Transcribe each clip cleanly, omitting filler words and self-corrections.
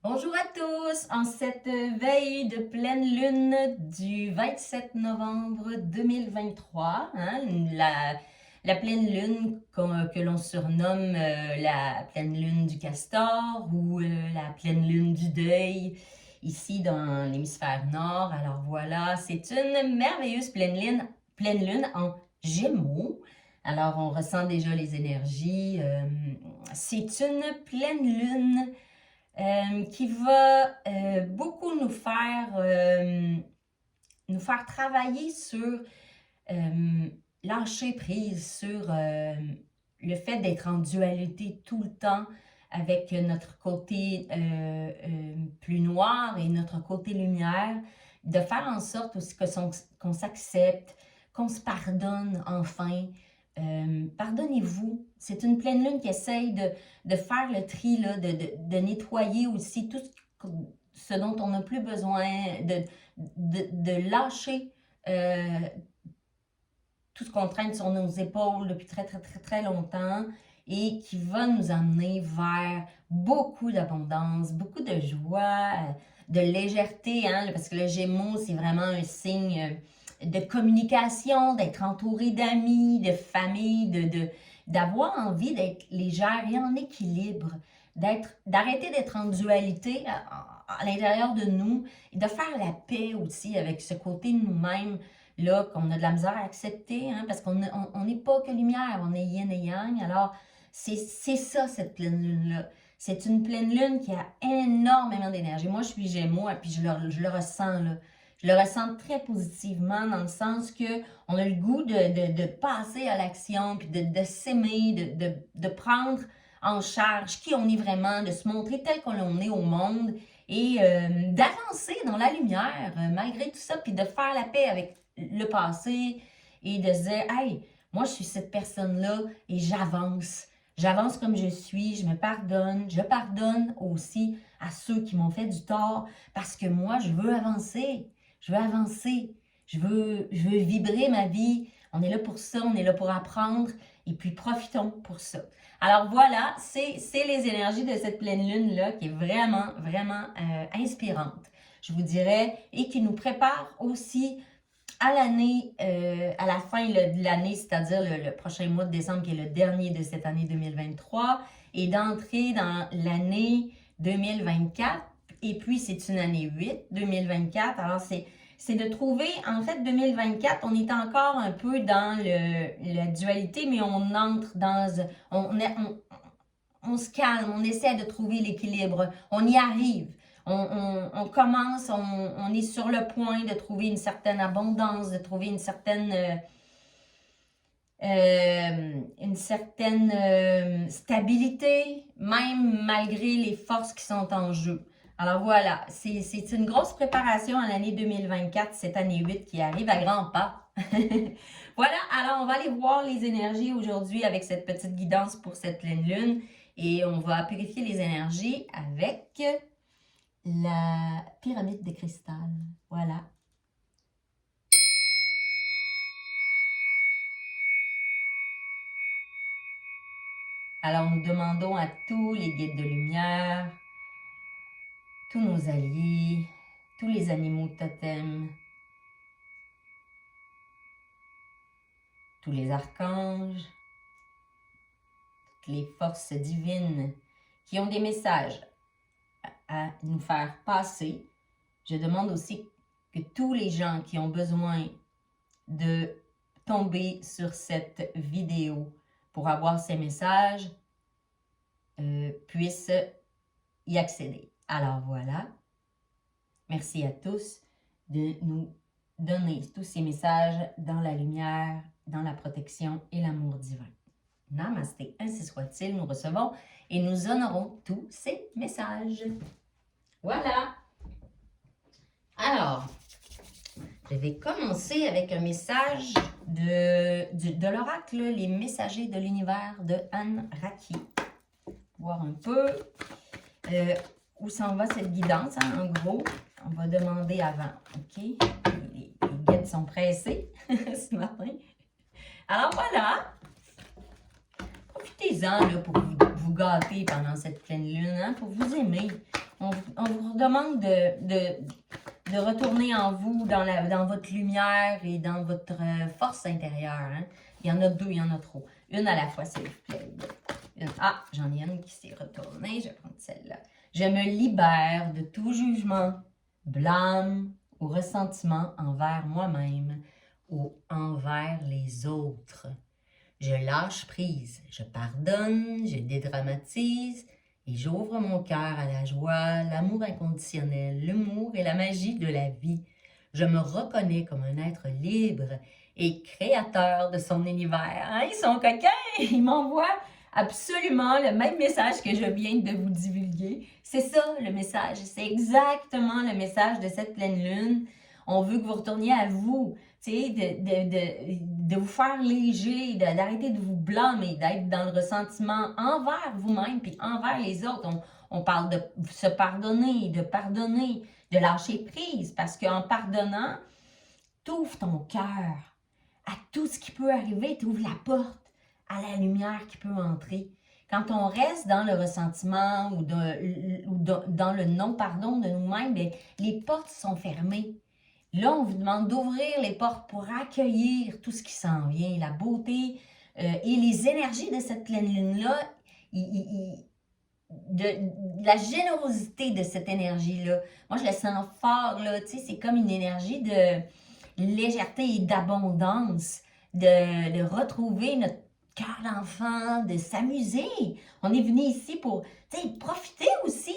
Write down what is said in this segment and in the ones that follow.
Bonjour à tous, en cette veille de pleine lune du 27 novembre 2023, la pleine lune que l'on surnomme la pleine lune du castor ou la pleine lune du deuil ici dans l'hémisphère nord. Alors voilà, c'est une merveilleuse pleine lune en Gémeaux. Alors on ressent déjà les énergies. C'est une pleine lune qui va beaucoup nous faire travailler sur lâcher prise, sur le fait d'être en dualité tout le temps avec notre côté plus noir et notre côté lumière, de faire en sorte aussi qu'on s'accepte, qu'on se pardonne enfin. Pardonnez-vous. C'est une pleine lune qui essaye de faire le tri, là, de nettoyer aussi tout ce dont on n'a plus besoin, de lâcher tout ce qu'on traîne sur nos épaules depuis très, très, très, très longtemps et qui va nous amener vers beaucoup d'abondance, beaucoup de joie, de légèreté, hein, parce que le Gémeaux, c'est vraiment un signe de communication, d'être entouré d'amis, de famille, d'avoir envie d'être légère et en équilibre, d'arrêter d'être en dualité à l'intérieur de nous et de faire la paix aussi avec ce côté de nous-mêmes là qu'on a de la misère à accepter, hein, parce qu'on n'est pas que lumière, on est yin et yang. Alors, c'est ça, cette pleine lune-là. C'est une pleine lune qui a énormément d'énergie. Moi, je suis Gémeaux, et puis je le ressens, là. Je le ressens très positivement dans le sens que on a le goût de passer à l'action, puis de s'aimer, de prendre en charge qui on est vraiment, de se montrer tel qu'on est au monde et d'avancer dans la lumière malgré tout ça, puis de faire la paix avec le passé et de se dire, hey, moi je suis cette personne-là et j'avance. J'avance comme je suis, je me pardonne, je pardonne aussi à ceux qui m'ont fait du tort parce que moi je veux avancer. Je veux avancer. Je veux vibrer ma vie. On est là pour ça, on est là pour apprendre et puis profitons pour ça. Alors voilà, c'est les énergies de cette pleine lune-là qui est vraiment, vraiment inspirante, je vous dirais, et qui nous prépare aussi à l'année, à la fin de l'année, c'est-à-dire le prochain mois de décembre, qui est le dernier de cette année 2023, et d'entrer dans l'année 2024. Et puis, c'est une année 8, 2024. Alors, c'est de trouver, en fait, 2024, on est encore un peu dans la dualité, mais on entre dans, on se calme, on essaie de trouver l'équilibre, on y arrive. On commence, on est sur le point de trouver une certaine abondance, de trouver une certaine stabilité, même malgré les forces qui sont en jeu. Alors voilà, c'est une grosse préparation à l'année 2024, cette année 8 qui arrive à grands pas. Voilà, alors on va aller voir les énergies aujourd'hui avec cette petite guidance pour cette pleine lune. Et on va purifier les énergies avec la pyramide de cristal. Voilà. Alors nous demandons à tous les guides de lumière, tous nos alliés, tous les animaux totems, tous les archanges, toutes les forces divines qui ont des messages à nous faire passer. Je demande aussi que tous les gens qui ont besoin de tomber sur cette vidéo pour avoir ces messages puissent y accéder. Alors voilà, merci à tous de nous donner tous ces messages dans la lumière, dans la protection et l'amour divin. Namasté, ainsi soit-il, nous recevons et nous honorons tous ces messages. Voilà. Alors, je vais commencer avec un message de l'oracle, les messagers de l'univers de Anne Raki. Voir un peu où s'en va cette guidance. Hein, en gros, on va demander avant. OK? Les guides sont pressés ce matin. Alors voilà. Profitez-en pour vous vous gâter pendant cette pleine lune, hein, pour vous aimer. On vous demande de retourner en vous, dans votre lumière et dans votre force intérieure. Hein. Il y en a deux, il y en a trop. Une à la fois, s'il vous plaît. Ah, j'en ai une qui s'est retournée. Je vais prendre celle-là. Je me libère de tout jugement, blâme ou ressentiment envers moi-même ou envers les autres. Je lâche prise, je pardonne, je dédramatise et j'ouvre mon cœur à la joie, l'amour inconditionnel, l'humour et la magie de la vie. Je me reconnais comme un être libre et créateur de son univers. Hein, ils sont coquins! Ils m'envoient absolument le même message que je viens de vous divulguer. C'est ça le message, c'est exactement le message de cette pleine lune. On veut que vous retourniez à vous, tu sais, de vous faire léger, d'arrêter de vous blâmer, d'être dans le ressentiment envers vous-même puis envers les autres. On parle de se pardonner, de lâcher prise, parce qu'en pardonnant, tu ouvres ton cœur à tout ce qui peut arriver, tu ouvres la porte à la lumière qui peut entrer. Quand on reste dans le ressentiment ou dans le non-pardon de nous-mêmes, bien, les portes sont fermées. Là, on vous demande d'ouvrir les portes pour accueillir tout ce qui s'en vient, la beauté et les énergies de cette pleine lune-là, la générosité de cette énergie-là. Moi, je la sens fort, là, tu sais, c'est comme une énergie de légèreté et d'abondance, de retrouver notre cœur d'enfant, de s'amuser. On est venu ici pour, tu sais, profiter aussi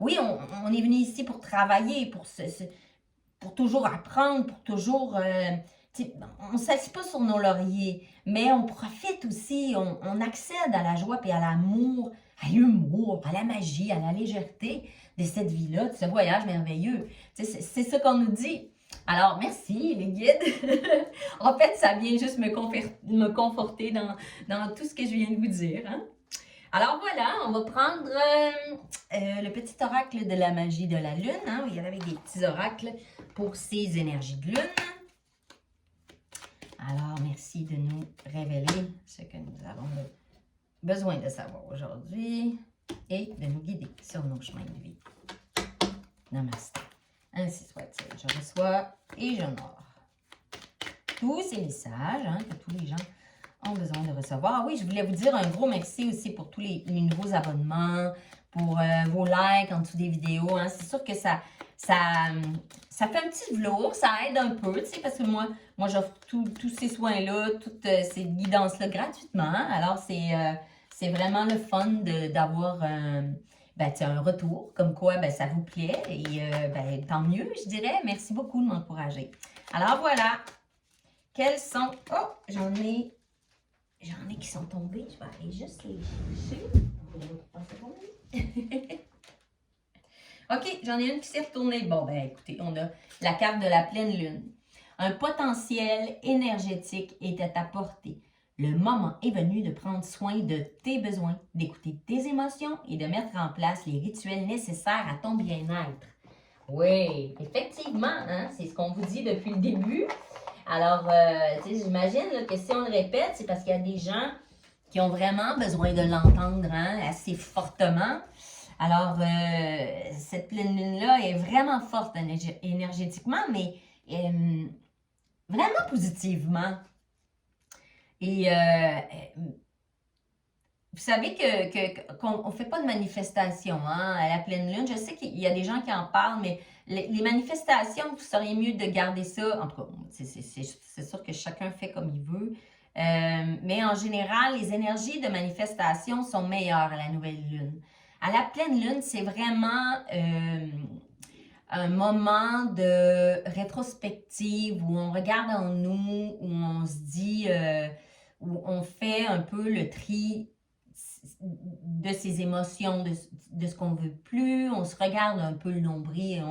oui, on est venu ici pour travailler, pour toujours apprendre, pour toujours... on ne s'assied pas sur nos lauriers, mais on profite aussi, on accède à la joie et à l'amour, à l'humour, à la magie, à la légèreté de cette vie-là, de ce voyage merveilleux. C'est ça qu'on nous dit. Alors, merci les guides. En fait, ça vient juste me conforter dans tout ce que je viens de vous dire. Hein? Alors voilà, on va prendre le petit oracle de la magie de la lune. Hein? Il y avait des petits oracles pour ces énergies de lune. Alors, merci de nous révéler ce que nous avons besoin de savoir aujourd'hui et de nous guider sur nos chemins de vie. Namaste. Ainsi soit-il. Je reçois et j'honore tous ces messages que tous les gens ont besoin de recevoir. Ah oui, je voulais vous dire un gros merci aussi pour tous les nouveaux abonnements, pour vos likes en dessous des vidéos. Hein. C'est sûr que ça fait un petit velours, ça aide un peu, tu sais, parce que moi j'offre tous ces soins-là, toutes ces guidances-là gratuitement. Alors, c'est vraiment le fun d'avoir un retour, comme quoi ça vous plaît et tant mieux, je dirais. Merci beaucoup de m'encourager. Alors, voilà. Quels sont... Oh, j'en ai qui sont tombés. Je vais aller juste les chercher. OK, j'en ai une qui s'est retournée. Bon, écoutez, on a la carte de la pleine lune. Un potentiel énergétique est à ta portée. Le moment est venu de prendre soin de tes besoins, d'écouter tes émotions et de mettre en place les rituels nécessaires à ton bien-être. Oui, effectivement, hein, c'est ce qu'on vous dit depuis le début. Alors, j'imagine que si on le répète, c'est parce qu'il y a des gens qui ont vraiment besoin de l'entendre assez fortement. Alors, cette pleine lune-là est vraiment forte énergétiquement, mais vraiment positivement. Et vous savez qu'on ne fait pas de manifestation à la pleine lune. Je sais qu'il y a des gens qui en parlent, mais les manifestations, vous seriez mieux de garder ça. En tout cas, c'est sûr que chacun fait comme il veut. Mais en général, les énergies de manifestation sont meilleures à la nouvelle lune. À la pleine lune, c'est vraiment un moment de rétrospective où on regarde en nous, où on se dit, où on fait un peu le tri de ses émotions, de ce qu'on ne veut plus. On se regarde un peu le nombril et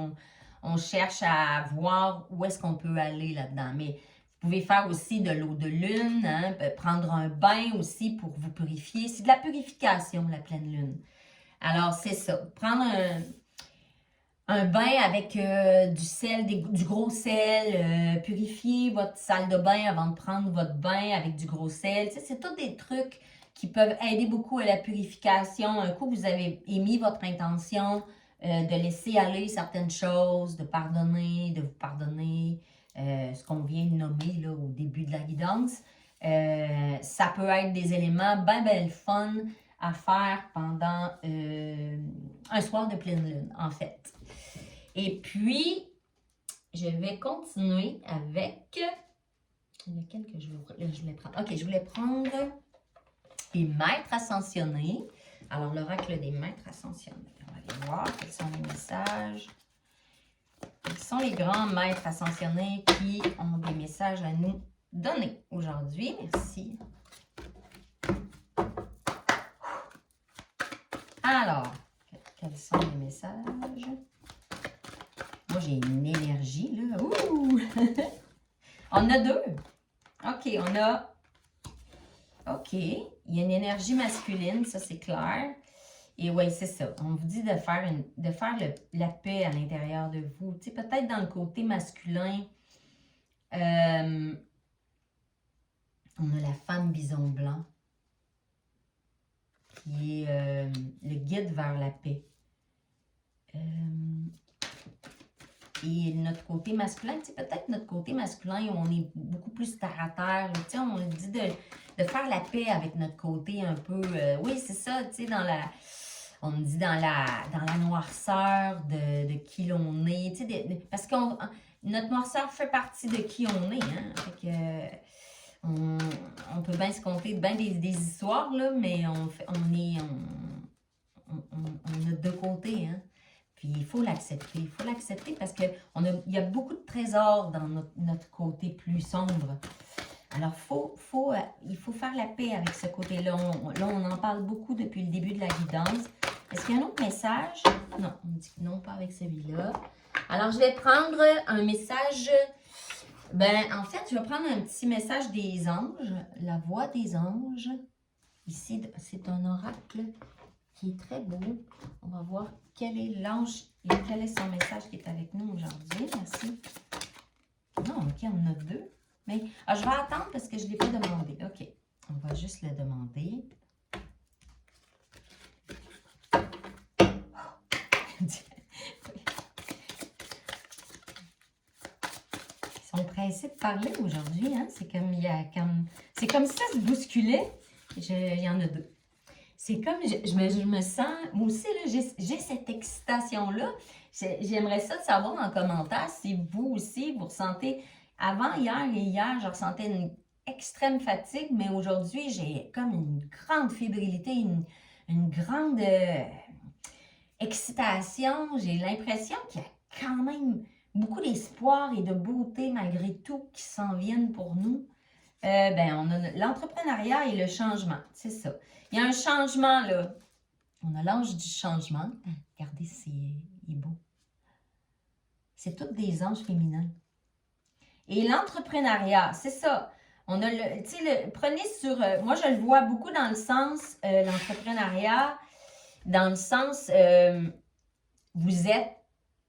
on cherche à voir où est-ce qu'on peut aller là-dedans. Mais vous pouvez faire aussi de l'eau de lune, prendre un bain aussi pour vous purifier. C'est de la purification, la pleine lune. Alors, c'est ça. Prendre un bain avec du sel, du gros sel, purifier votre salle de bain avant de prendre votre bain avec du gros sel. Tu sais, c'est tous des trucs qui peuvent aider beaucoup à la purification. Un coup, vous avez émis votre intention de laisser aller certaines choses, de pardonner, de vous pardonner, ce qu'on vient de nommer là, au début de la guidance. Ça peut être des éléments bien fun à faire pendant un soir de pleine lune, en fait. Et puis, je vais continuer avec... Lequel que je voulais prendre? Ok, je voulais prendre les maîtres ascensionnés. Alors, l'oracle des maîtres ascensionnés. On va aller voir quels sont les messages. Quels sont les grands maîtres ascensionnés qui ont des messages à nous donner aujourd'hui? Merci. Alors, quels sont les messages? Moi, j'ai une énergie, là. Ouh! On a deux. OK, on a... OK, il y a une énergie masculine, ça c'est clair. Et oui, c'est ça. On vous dit de faire, la paix à l'intérieur de vous. Tu sais, peut-être dans le côté masculin, on a la femme bison blanc qui est le guide vers la paix. Et notre côté masculin, tu sais, peut-être notre côté masculin, on est beaucoup plus terre à terre. Tu sais, on dit de faire la paix avec notre côté un peu... oui, c'est ça, tu sais, on dit dans la noirceur de qui l'on est. Tu sais, parce que notre noirceur fait partie de qui on est. Hein? Fait que, on peut bien se compter bien des histoires, là, mais on a deux côtés, hein. Puis il faut l'accepter. Il faut l'accepter parce qu'il y a beaucoup de trésors dans notre côté plus sombre. Alors, il faut faire la paix avec ce côté-là. Là, on en parle beaucoup depuis le début de la guidance. Est-ce qu'il y a un autre message? Non, on dit que non, pas avec celui-là. Alors, je vais prendre un message... en fait, je vais prendre un petit message des anges. La voix des anges. Ici, c'est un oracle qui est très beau. On va voir quel est l'ange et quel est son message qui est avec nous aujourd'hui. Merci. Non, OK, on en a deux. Mais je vais attendre parce que je ne l'ai pas demandé. OK, on va juste le demander. Ils sont pressés de parler aujourd'hui. Hein? C'est comme si ça se bousculait. Il y en a deux. C'est comme, je me sens, moi aussi, j'ai cette excitation-là. J'aimerais ça de savoir en commentaire si vous aussi, vous ressentez, avant hier et hier, je ressentais une extrême fatigue, mais aujourd'hui, j'ai comme une grande fébrilité, une grande excitation. J'ai l'impression qu'il y a quand même beaucoup d'espoir et de beauté malgré tout qui s'en viennent pour nous. On a l'entrepreneuriat et le changement, c'est ça. Il y a un changement, là. On a l'ange du changement. Regardez, il est beau. C'est tous des anges féminins. Et l'entrepreneuriat, c'est ça. On a prenez sur... moi, je le vois beaucoup dans le sens, l'entrepreneuriat, dans le sens, vous êtes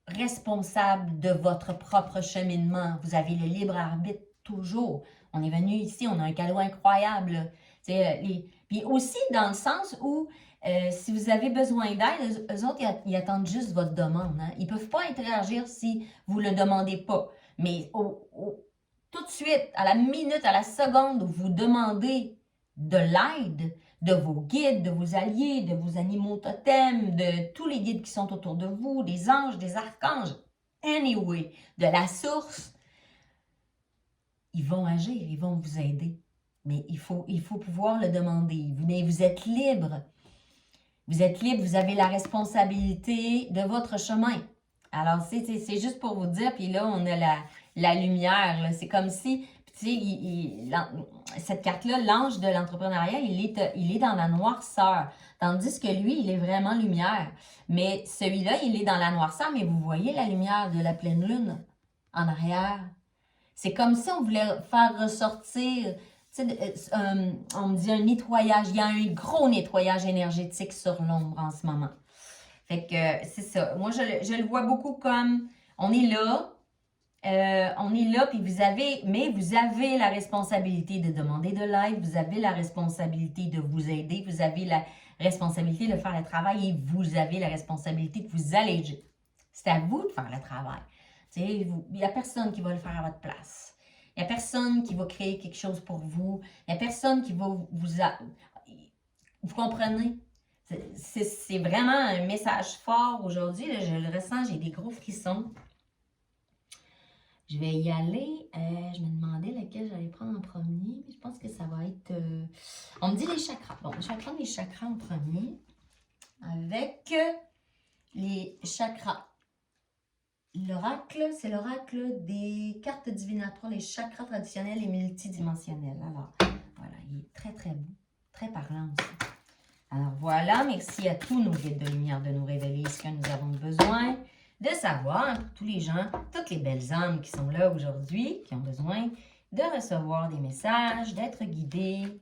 responsable de votre propre cheminement. Vous avez le libre arbitre toujours. On est venu ici, on a un cadeau incroyable. Puis aussi dans le sens où si vous avez besoin d'aide, eux autres, ils attendent juste votre demande. Hein? Ils ne peuvent pas interagir si vous ne le demandez pas. Mais tout de suite, à la minute, à la seconde où vous demandez de l'aide de vos guides, de vos alliés, de vos animaux totems, de tous les guides qui sont autour de vous, des anges, des archanges, anyway, de la source, ils vont agir, ils vont vous aider. Mais il faut pouvoir le demander. Vous êtes libre. Vous êtes libre, vous avez la responsabilité de votre chemin. Alors, c'est juste pour vous dire, puis là, on a la lumière. C'est comme si, tu sais, cette carte-là, l'ange de l'entrepreneuriat, il est dans la noirceur. Tandis que lui, il est vraiment lumière. Mais celui-là, il est dans la noirceur, mais vous voyez la lumière de la pleine lune en arrière. C'est comme si on voulait faire ressortir... on me dit un nettoyage. Il y a un gros nettoyage énergétique sur l'ombre en ce moment. Fait que c'est ça. Moi, je le vois beaucoup comme on est là. on est là, puis vous avez la responsabilité de demander de l'aide, vous avez la responsabilité de vous aider, vous avez la responsabilité de faire le travail et vous avez la responsabilité de vous alléger. C'est à vous de faire le travail. Il n'y a personne qui va le faire à votre place. Il n'y a personne qui va créer quelque chose pour vous. Il n'y a personne qui va vous... Vous comprenez? C'est vraiment un message fort aujourd'hui. Je le ressens, j'ai des gros frissons. Je vais y aller. Je me demandais lequel j'allais prendre en premier. Mais je pense que ça va être... on me dit les chakras. Bon, je vais prendre les chakras en premier. Avec les chakras. L'oracle, c'est l'oracle des cartes divinatoires, les chakras traditionnels et multidimensionnels. Alors, voilà, il est très, très beau. Très parlant aussi. Alors voilà, merci à tous nos guides de lumière de nous révéler ce que nous avons besoin de savoir, pour tous les gens, toutes les belles âmes qui sont là aujourd'hui, qui ont besoin de recevoir des messages, d'être guidés,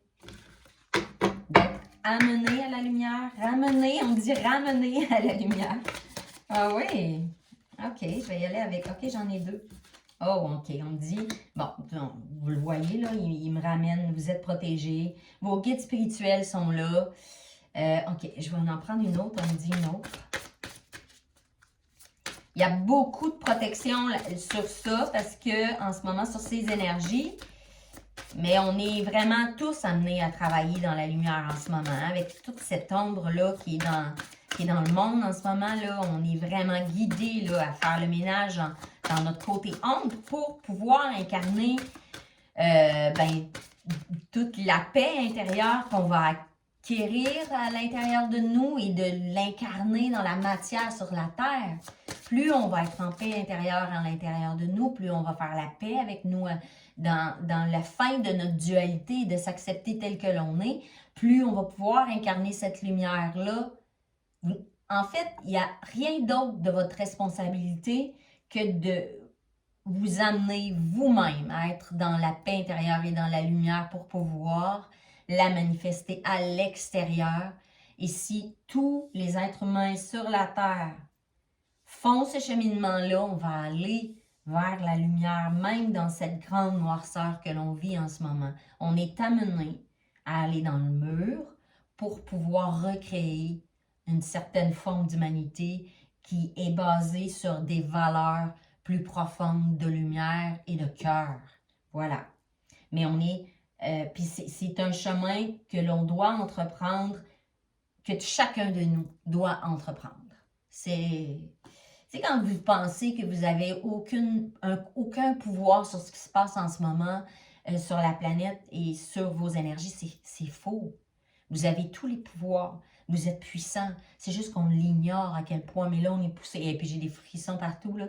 d'être amenés à la lumière. Ramenés, on dit ramenés à la lumière. Ah oui, ok, je vais y aller avec, ok, j'en ai deux. Oh, ok, on me dit, bon, vous le voyez là, il me ramène, vous êtes protégés, vos guides spirituels sont là. Ok, je vais en prendre une autre, on me dit une autre. Il y a beaucoup de protection sur ça parce que en ce moment, sur ces énergies, mais on est vraiment tous amenés à travailler dans la lumière en ce moment, hein, avec toute cette ombre-là qui est dans le monde en ce moment, là, on est vraiment guidés là, à faire le ménage dans notre côté ombre pour pouvoir incarner toute la paix intérieure qu'on va acquérir à l'intérieur de nous et de l'incarner dans la matière sur la terre. Plus on va être en paix intérieure à l'intérieur de nous, plus on va faire la paix avec nous dans la fin de notre dualité, de s'accepter tel que l'on est, plus on va pouvoir incarner cette lumière-là. En fait, il n'y a rien d'autre de votre responsabilité que de vous amener vous-même à être dans la paix intérieure et dans la lumière pour pouvoir la manifester à l'extérieur. Et si tous les êtres humains sur la Terre font ce cheminement-là, on va aller vers la lumière, même dans cette grande noirceur que l'on vit en ce moment. On est amené à aller dans le mur pour pouvoir recréer une certaine forme d'humanité qui est basée sur des valeurs plus profondes de lumière et de cœur. Voilà. Mais on est... puis c'est un chemin que l'on doit entreprendre, que chacun de nous doit entreprendre. C'est quand vous pensez que vous n'avez aucun pouvoir sur ce qui se passe en ce moment sur la planète et sur vos énergies, c'est faux. Vous avez tous les pouvoirs. Vous êtes puissant. C'est juste qu'on l'ignore à quel point. Mais là, on est poussé. Et puis, j'ai des frissons partout, là.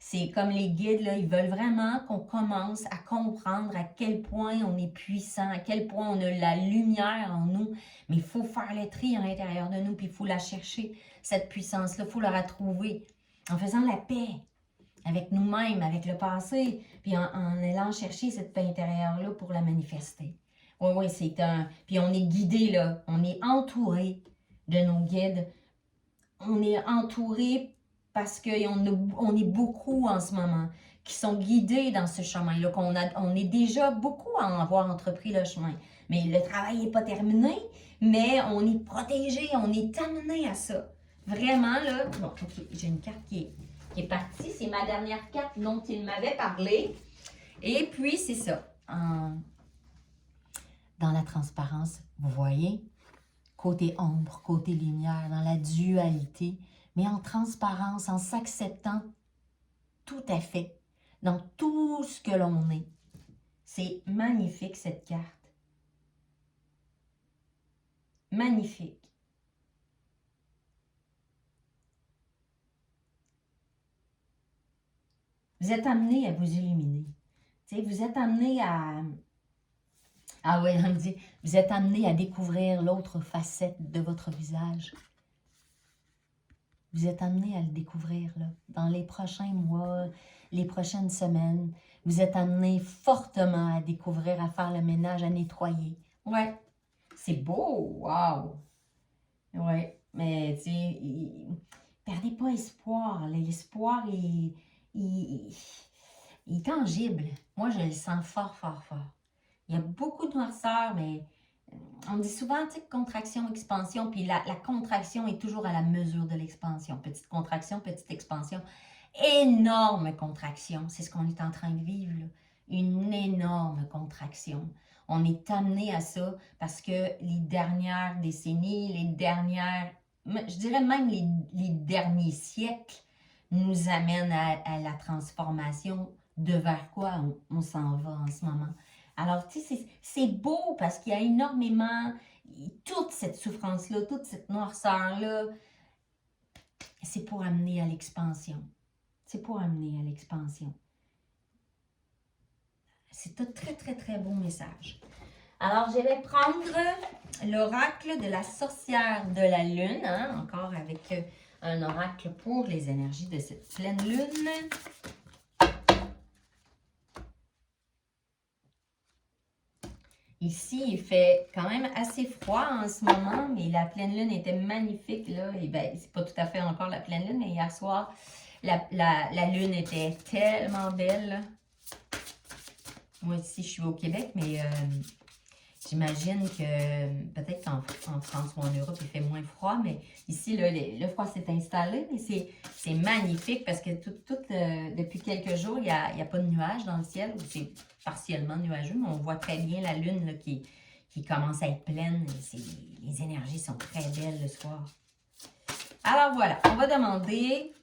C'est comme les guides, là, ils veulent vraiment qu'on commence à comprendre à quel point on est puissant, à quel point on a la lumière en nous. Mais il faut faire le tri à l'intérieur de nous, puis il faut la chercher, cette puissance-là. Il faut la retrouver en faisant la paix avec nous-mêmes, avec le passé, puis en allant chercher cette paix intérieure-là pour la manifester. Oui, c'est un... Puis on est guidé, là. On est entouré de nos guides. On est entouré parce qu'on est beaucoup en ce moment qui sont guidés dans ce chemin-là, on est déjà beaucoup à en avoir entrepris le chemin. Mais le travail n'est pas terminé, mais on est protégé, on est amené à ça. Vraiment, là, bon, ok, j'ai une carte qui est partie. C'est ma dernière carte dont il m'avait parlé. Et puis, c'est ça. Dans la transparence, vous voyez, côté ombre, côté lumière, dans la dualité, mais en transparence, en s'acceptant tout à fait, dans tout ce que l'on est. C'est magnifique, cette carte. Magnifique. Vous êtes amené à vous illuminer. T'sais, vous êtes amené à... Ah oui, on me dit, vous êtes amené à découvrir l'autre facette de votre visage. Vous êtes amené à le découvrir là, dans les prochains mois, les prochaines semaines. Vous êtes amené fortement à découvrir, à faire le ménage, à nettoyer. Ouais, c'est beau, wow! Ouais, mais tu sais, perdez pas espoir. L'espoir, il est tangible. Moi, je le sens fort, fort, fort. Il y a beaucoup de noirceur, mais on dit souvent, tu sais, contraction, expansion, puis la contraction est toujours à la mesure de l'expansion. Petite contraction, petite expansion. Énorme contraction, c'est ce qu'on est en train de vivre, là. Une énorme contraction. On est amené à ça parce que les dernières décennies, je dirais même les derniers siècles, nous amènent à la transformation de vers quoi on s'en va en ce moment. Alors, tu sais, c'est beau parce qu'il y a énormément, toute cette souffrance-là, toute cette noirceur-là, c'est pour amener à l'expansion. C'est pour amener à l'expansion. C'est un très, très, très beau message. Alors, je vais prendre l'oracle de la sorcière de la lune, hein, encore avec un oracle pour les énergies de cette pleine lune. Ici, il fait quand même assez froid en ce moment, mais la pleine lune était magnifique, là. Et bien, c'est pas tout à fait encore la pleine lune, mais hier soir, la lune était tellement belle. Moi, ici, je suis au Québec, mais j'imagine que peut-être qu'en France ou en Europe, il fait moins froid, mais ici, là, le froid s'est installé, mais c'est magnifique parce que depuis quelques jours, il n'y a pas de nuages dans le ciel, ou c'est partiellement nuageux, mais on voit très bien la lune là, qui commence à être pleine. Les énergies sont très belles le soir. Alors voilà, on va demander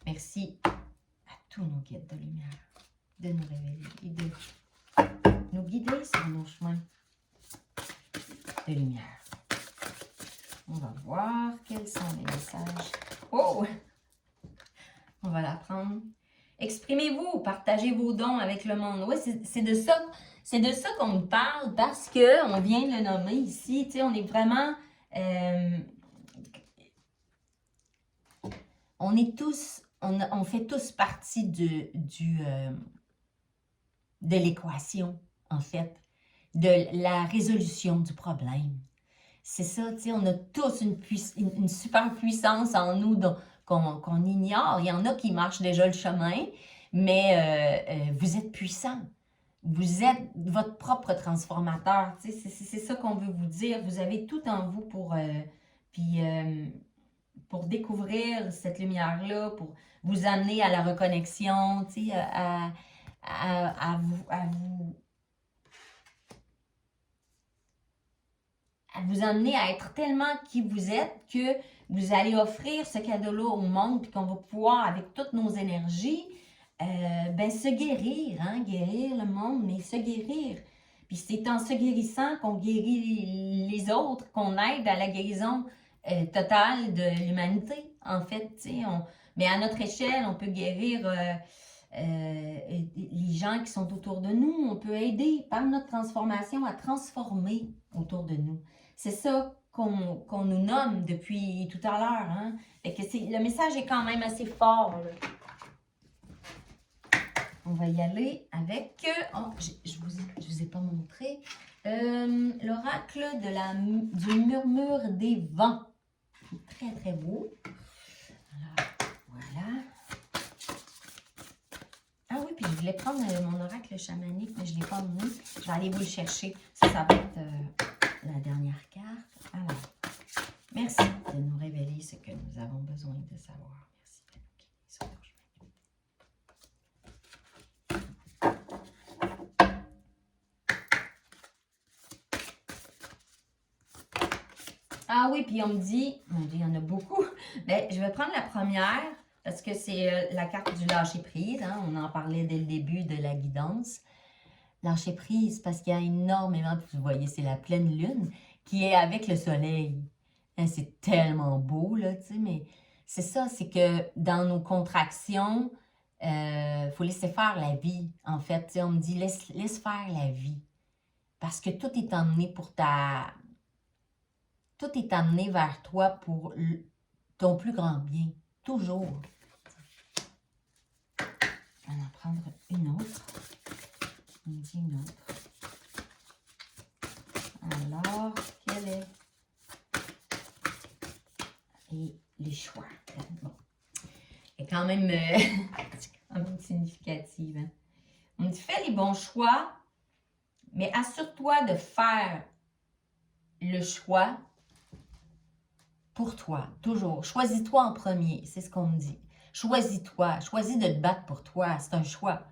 merci à tous nos guides de lumière de nous révéler et de nous guider sur nos chemins de lumière. On va voir quels sont les messages. Oh! On va l'apprendre. Exprimez-vous, partagez vos dons avec le monde. Oui, c'est de ça qu'on nous parle parce qu'on vient de le nommer ici. Tu sais, on est vraiment... on est tous... On fait tous partie de l'équation, en fait, de la résolution du problème. C'est ça, tu sais, on a tous une super puissance en nous qu'on ignore. Il y en a qui marchent déjà le chemin, mais vous êtes puissant. Vous êtes votre propre transformateur. Tu sais, c'est ça qu'on veut vous dire. Vous avez tout en vous pour découvrir cette lumière-là, pour vous amener à la reconnexion, tu sais, à vous amener à être tellement qui vous êtes que vous allez offrir ce cadeau-là au monde, puis qu'on va pouvoir, avec toutes nos énergies, se guérir, hein, guérir le monde, mais se guérir. Puis c'est en se guérissant qu'on guérit les autres, qu'on aide à la guérison totale de l'humanité, en fait. Mais à notre échelle, on peut guérir les gens qui sont autour de nous. On peut aider par notre transformation à transformer autour de nous. C'est ça qu'on nous nomme depuis tout à l'heure. Hein? Le message est quand même assez fort. Là. On va y aller avec... je vous ai pas montré. L'oracle du murmure des vents. Très, très beau. Alors, voilà. Ah oui, puis je voulais prendre mon oracle chamanique, mais je ne l'ai pas amené. Je vais aller vous le chercher. Ça va être la dernière carte. Alors, merci de nous révéler ce que nous avons besoin de savoir. Merci de nous guider sur nos chemins. Ah oui, puis on me dit, il y en a beaucoup. Bien, je vais prendre la première. Parce que c'est la carte du lâcher-prise. Hein? On en parlait dès le début de la guidance. Lâcher-prise, parce qu'il y a énormément, vous voyez, c'est la pleine lune qui est avec le soleil. Hein, c'est tellement beau, là, tu sais, mais c'est ça, c'est que dans nos contractions, faut laisser faire la vie, en fait. Tu sais, on me dit, laisse faire la vie. Parce que tout est emmené Tout est amené vers toi pour ton plus grand bien. Toujours. On va en prendre une autre. On dit une autre. Alors, quel est... Et les choix. Bon. Et quand même significative. Hein? On dit, fais les bons choix, mais assure-toi de faire le choix pour toi, toujours. Choisis-toi en premier, c'est ce qu'on me dit. Choisis-toi, choisis de te battre pour toi, c'est un choix.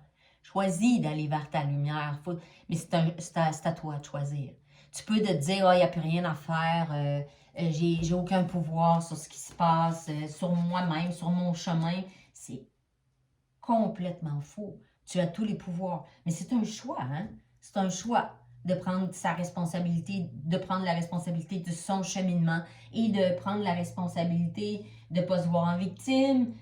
Choisis d'aller vers ta lumière, mais c'est à toi de choisir. Tu peux te dire, oh, il n'y a plus rien à faire, j'ai aucun pouvoir sur ce qui se passe, sur moi-même, sur mon chemin. C'est complètement faux. Tu as tous les pouvoirs. Mais c'est un choix, hein? C'est un choix de prendre sa responsabilité, de prendre la responsabilité de son cheminement et de prendre la responsabilité de ne pas se voir en victime,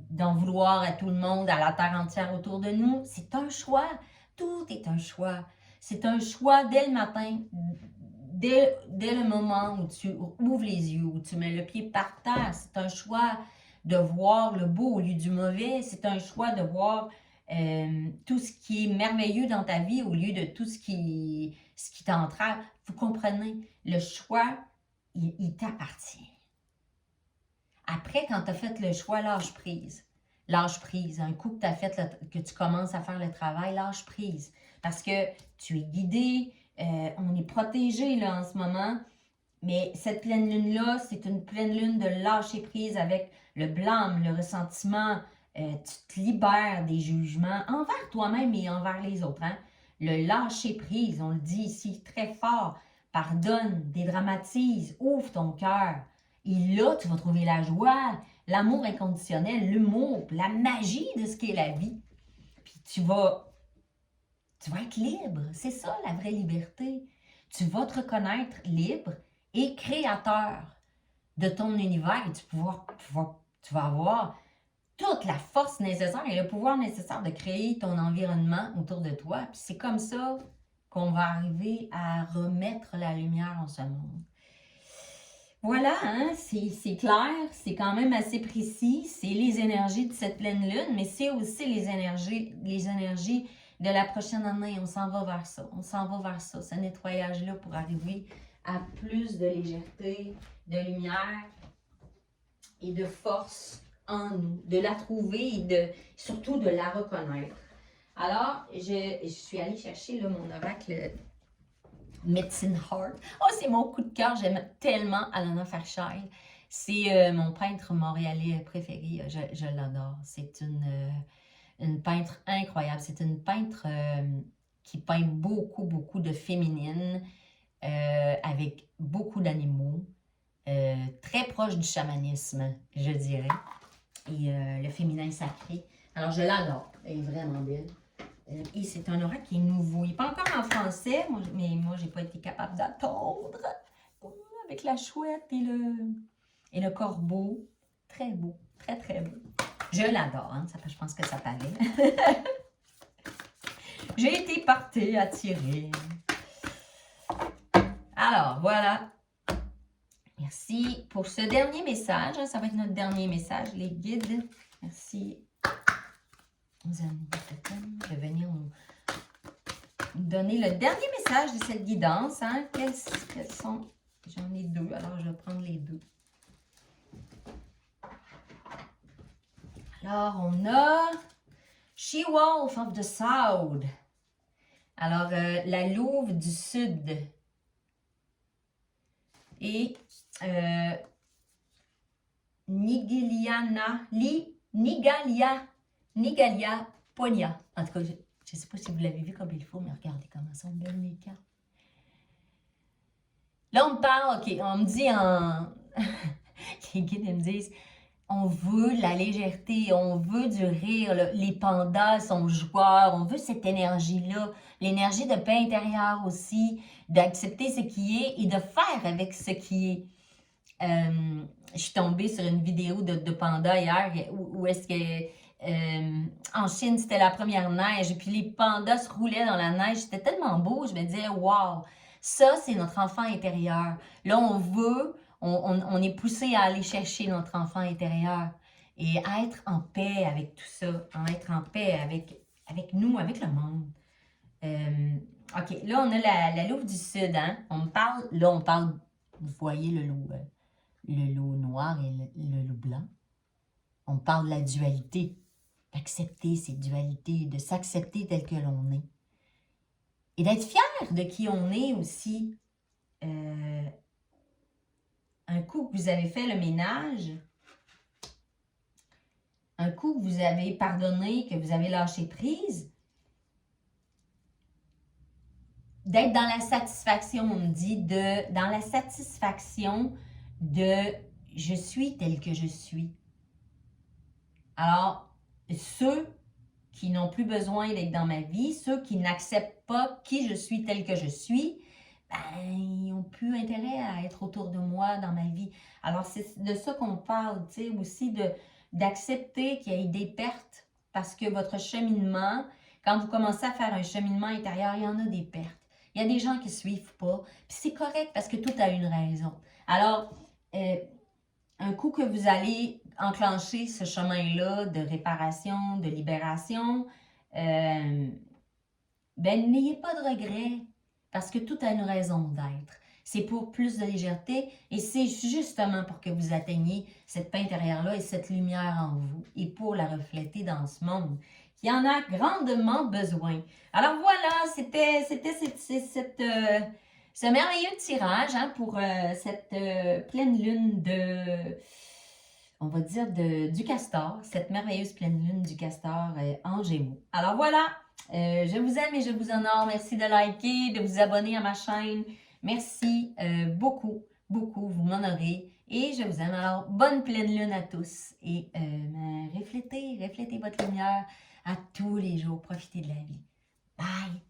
d'en vouloir à tout le monde, à la terre entière autour de nous. C'est un choix. Tout est un choix. C'est un choix dès le matin, dès le moment où tu ouvres les yeux, où tu mets le pied par terre. C'est un choix de voir le beau au lieu du mauvais. C'est un choix de voir tout ce qui est merveilleux dans ta vie au lieu de tout ce qui t'entrave. Vous comprenez? Le choix, il t'appartient. Après, quand tu as fait le choix, lâche prise. Lâche prise. Un coup que tu as fait, que tu commences à faire le travail, lâche prise. Parce que tu es guidé, on est protégé là, en ce moment. Mais cette pleine lune-là, c'est une pleine lune de lâcher prise avec le blâme, le ressentiment. Tu te libères des jugements envers toi-même et envers les autres. Hein? Le lâcher prise, on le dit ici très fort. Pardonne, dédramatise, ouvre ton cœur. Et là, tu vas trouver la joie, l'amour inconditionnel, l'humour, la magie de ce qu'est la vie. Puis tu vas être libre. C'est ça, la vraie liberté. Tu vas te reconnaître libre et créateur de ton univers et tu vas avoir toute la force nécessaire et le pouvoir nécessaire de créer ton environnement autour de toi. Puis c'est comme ça qu'on va arriver à remettre la lumière en ce monde. Voilà, hein, c'est clair, c'est quand même assez précis. C'est les énergies de cette pleine lune, mais c'est aussi les énergies de la prochaine année. On s'en va vers ça. On s'en va vers ça, ce nettoyage-là pour arriver à plus de légèreté, de lumière et de force en nous, de la trouver et surtout de la reconnaître. Alors, je suis allée chercher là, mon oracle Medicine Heart. Oh, c'est mon coup de cœur, j'aime tellement Alana Fairchild. C'est mon peintre montréalais préféré, je l'adore. C'est une peintre incroyable. C'est une peintre qui peint beaucoup, beaucoup de féminine, avec beaucoup d'animaux, très proche du chamanisme, je dirais. Et le féminin sacré. Alors, je l'adore. Elle est vraiment belle. Et c'est un oracle qui est nouveau. Il n'est pas encore en français, mais moi, je n'ai pas été capable d'attendre. Avec la chouette et le corbeau. Très beau. Très, très beau. Je l'adore. Hein? Je pense que ça paraît. J'ai été portée, attirée. Alors, voilà. Merci pour ce dernier message. Ça va être notre dernier message, les guides. Merci. Nous allons venir nous donner le dernier message de cette guidance. Hein. Quels sont... J'en ai deux, alors je vais prendre les deux. Alors, on a She-Wolf of the South. Alors, la louve du sud. Et Nigalia Ponia. En tout cas, je ne sais pas si vous l'avez vu comme il faut, mais regardez comment sont belles les cartes. Là, on me parle, ok, on me dit en... les guides me disent, on veut la légèreté, on veut du rire, là. Les pandas sont joueurs, on veut cette énergie-là, l'énergie de paix intérieure aussi, d'accepter ce qui est et de faire avec ce qui est. Je suis tombée sur une vidéo de panda hier où est-ce que en Chine c'était la première neige et puis les pandas se roulaient dans la neige, c'était tellement beau, je me disais wow, ça c'est notre enfant intérieur. Là on est poussé à aller chercher notre enfant intérieur et à être en paix avec tout ça, à être en paix avec nous, avec le monde. Ok, là on a la louve du sud, hein? On parle, vous voyez le loup noir et le loup blanc. On parle de la dualité, d'accepter ces dualités, de s'accepter tel que l'on est. Et d'être fier de qui on est aussi. Un coup que vous avez fait le ménage, un coup que vous avez pardonné, que vous avez lâché prise, d'être dans la satisfaction, on me dit, dans la satisfaction de je suis tel que je suis. Alors, ceux qui n'ont plus besoin d'être dans ma vie, ceux qui n'acceptent pas qui je suis tel que je suis, ben, ils n'ont plus intérêt à être autour de moi dans ma vie. Alors, c'est de ça qu'on parle, tu sais, aussi d'accepter qu'il y ait des pertes parce que votre cheminement, quand vous commencez à faire un cheminement intérieur, il y en a des pertes. Il y a des gens qui ne suivent pas, puis c'est correct parce que tout a une raison. Alors, un coup que vous allez enclencher ce chemin-là de réparation, de libération, ben, n'ayez pas de regrets parce que tout a une raison d'être. C'est pour plus de légèreté et c'est justement pour que vous atteigniez cette paix intérieure-là et cette lumière en vous et pour la refléter dans ce monde qui en a grandement besoin. Alors voilà, c'était ce merveilleux tirage pour cette pleine lune on va dire, du castor, cette merveilleuse pleine lune du castor en Gémeaux. Alors voilà, je vous aime et je vous honore. Merci de liker, de vous abonner à ma chaîne. Merci beaucoup, beaucoup, vous m'honorez et je vous aime. Alors, bonne pleine lune à tous et reflétez votre lumière à tous les jours. Profitez de la vie. Bye!